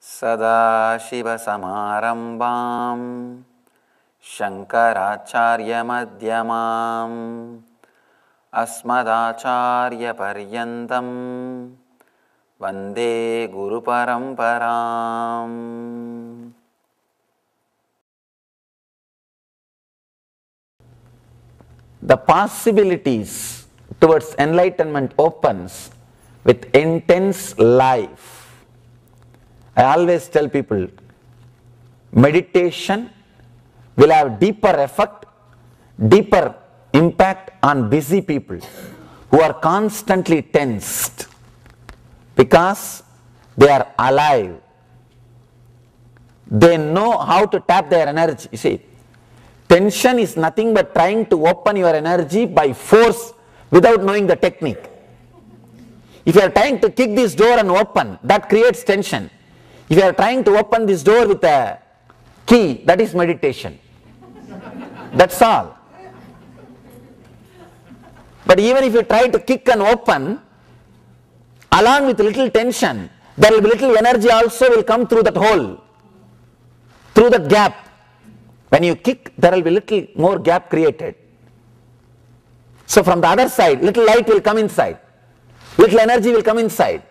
सदाशिवसमारम्भां शङ्कराचार्यमध्यमाम् अस्मदाचार्यपर्यन्तं वन्दे गुरुपरम्पराम्. The possibilities towards enlightenment opens with intense life. I always tell people, meditation will have deeper effect, deeper impact on busy people who are constantly tensed because they are alive. They know how to tap their energy. You see, tension is nothing but trying to open your energy by force without knowing the technique. If you are trying to kick this door and open, that creates tension. If you are trying to open this door with a key, that is meditation. That's all. But even if you try to kick and open, along with little tension, there will be little energy also will come through that hole, through that gap. When you kick, there will be little more gap created. So from the other side, little light will come inside, little energy will come inside.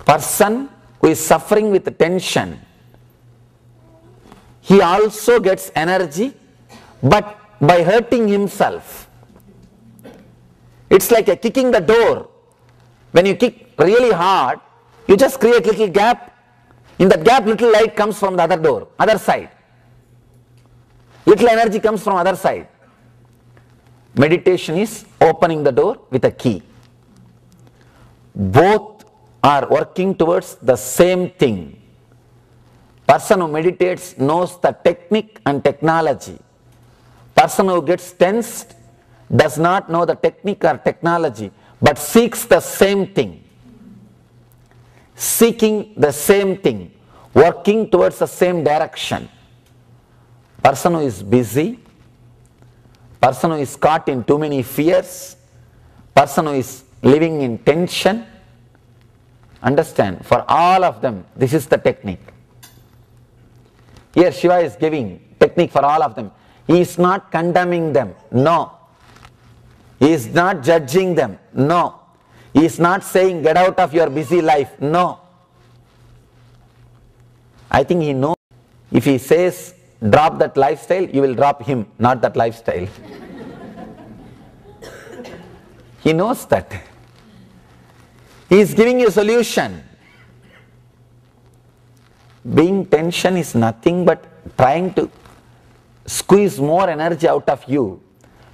Person who is suffering with tension, he also gets energy, but by hurting himself. It's like a kicking the door. When you kick really hard, you just create little gap. In that gap, little light comes from the other door, other side. Little energy comes from other side. Meditation is opening the door with a key. Both are working towards the same thing. Person who meditates knows the technique and technology. Person who gets tensed does not know the technique or technology, but seeks the same thing. Seeking the same thing, working towards the same direction. Person who is busy, person who is caught in too many fears, person who is living in tension, understand, for all of them, this is the technique. Here Shiva is giving technique for all of them. He is not condemning them, no. He is not judging them, no. He is not saying get out of your busy life, no. I think he knows. If he says drop that lifestyle, you will drop him, not that lifestyle. He knows that. He is giving you a solution. Being tension is nothing but trying to squeeze more energy out of you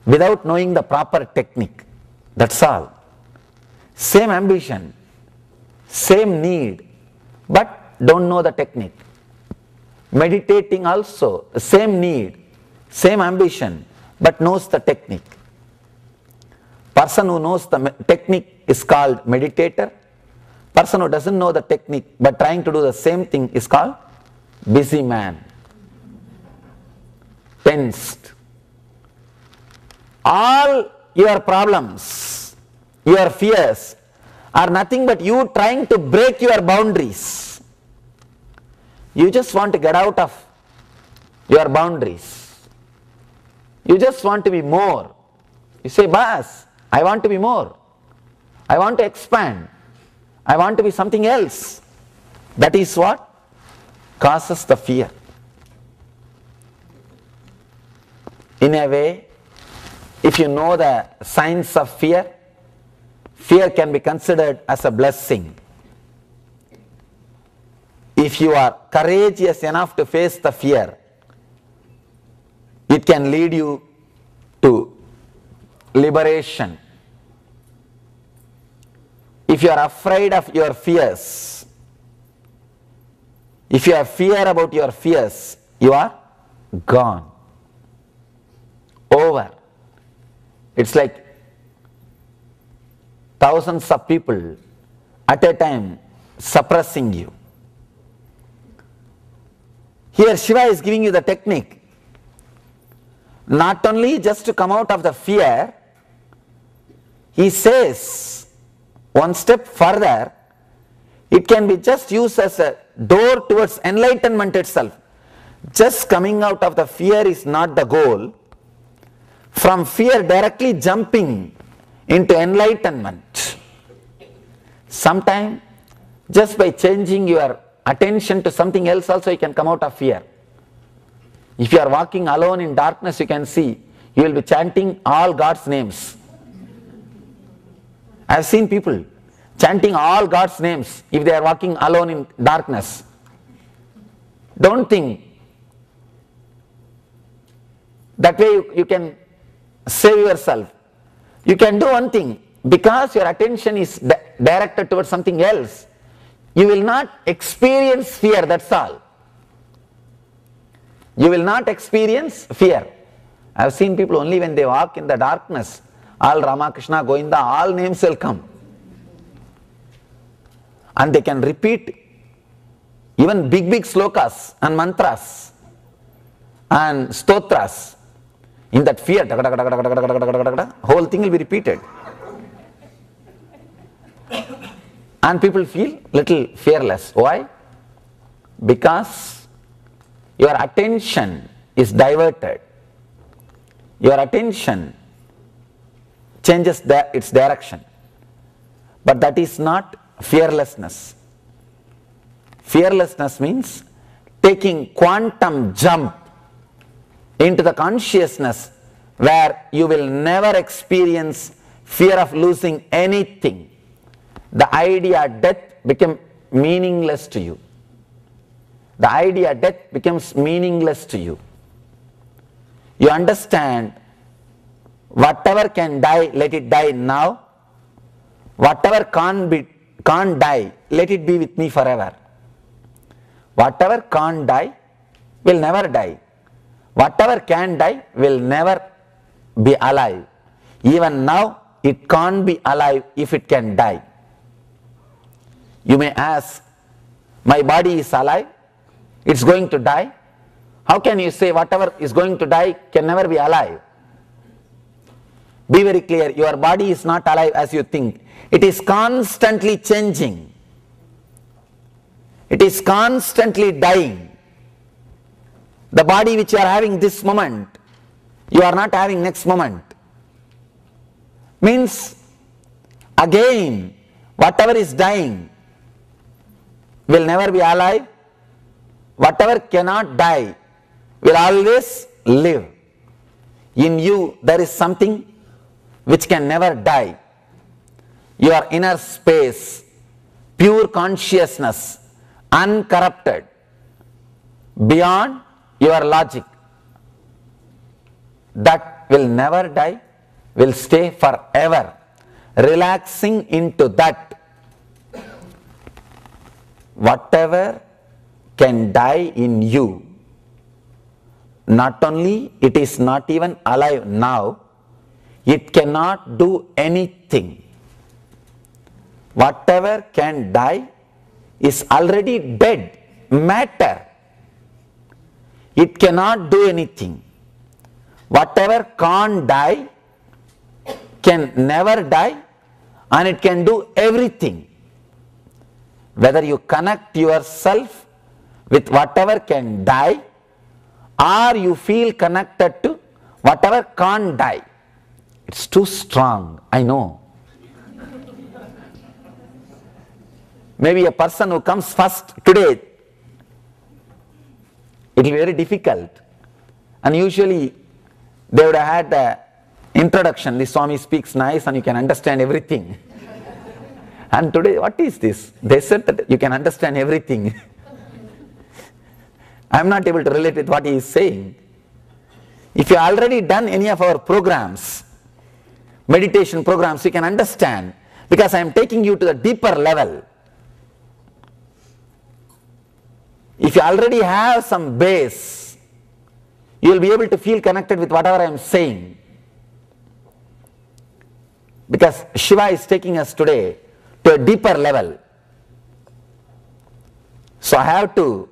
without knowing the proper technique. That's all. Same ambition, same need, but don't know the technique. Meditating also, same need, same ambition, but knows the technique. Person who knows the technique is called meditator. Person who doesn't know the technique but trying to do the same thing is called busy man. Tensed. All your problems, your fears are nothing but you trying to break your boundaries. You just want to get out of your boundaries. You just want to be more. You say, Bas, I want to be more. I want to expand. I want to be something else. That is what causes the fear. In a way, if you know the signs of fear, fear can be considered as a blessing. If you are courageous enough to face the fear, it can lead you to liberation. If you are afraid of your fears, if you have fear about your fears, you are gone. Over. It's like thousands of people at a time suppressing you. Here Shiva is giving you the technique. Not only just to come out of the fear, he says one step further, It can be just used as a door towards enlightenment itself. Just coming out of the fear is not the goal. From fear directly jumping into enlightenment. Sometimes just by changing your attention to something else also you can come out of fear. If you are walking alone in darkness, you can see, you will be chanting all God's names. I have seen people chanting all God's names if they are walking alone in darkness. Don't think that way you can save yourself. You can do one thing, because your attention is directed towards something else, you will not experience fear, that's all. You will not experience fear. I have seen people only when they walk in the darkness, all Ramakrishna, Govinda, all names will come. And they can repeat even big slokas and mantras and stotras. In that fear, whole thing will be repeated. And people feel little fearless. Why? Because your attention is diverted. Your attention changes its direction. But that is not fearlessness. Fearlessness means taking quantum jump into the consciousness where you will never experience fear of losing anything. The idea death becomes meaningless to you. The idea death becomes meaningless to you. You understand, whatever can die, let it die now. Whatever can't die, let it be with me forever. Whatever can't die will never die. Whatever can die will never be alive. Even now, it can't be alive if it can die. You may ask, my body is alive, it's going to die. How can you say whatever is going to die can never be alive? Be very clear, your body is not alive as you think. It is constantly changing. It is constantly dying. The body which you are having this moment, you are not having next moment. Means, again, whatever is dying will never be alive. Whatever cannot die will always live. In you there is something which can never die. Your inner space, pure consciousness, uncorrupted, beyond your logic, that will never die, will stay forever. Relaxing into that, whatever can die in you, not only it is not even alive now, it cannot do anything. Whatever can die is already dead matter. It cannot do anything. Whatever can't die can never die, and it can do everything. Whether you connect yourself with whatever can die, or you feel connected to whatever can't die. It's too strong, I know. Maybe a person who comes first today, it will be very difficult. And usually they would have had the introduction, the Swami speaks nice and you can understand everything. And today, what is this? They said that you can understand everything. I am not able to relate with what he is saying. If you have already done any of our programs, meditation programs, you can understand, because I am taking you to the deeper level. If you already have some base, you will be able to feel connected with whatever I am saying. Because Shiva is taking us today to a deeper level. So I have to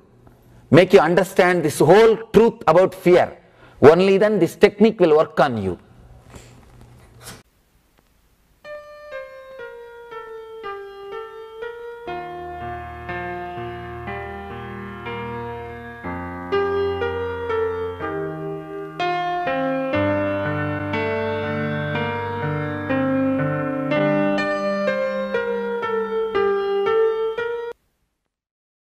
make you understand this whole truth about fear. Only then this technique will work on you.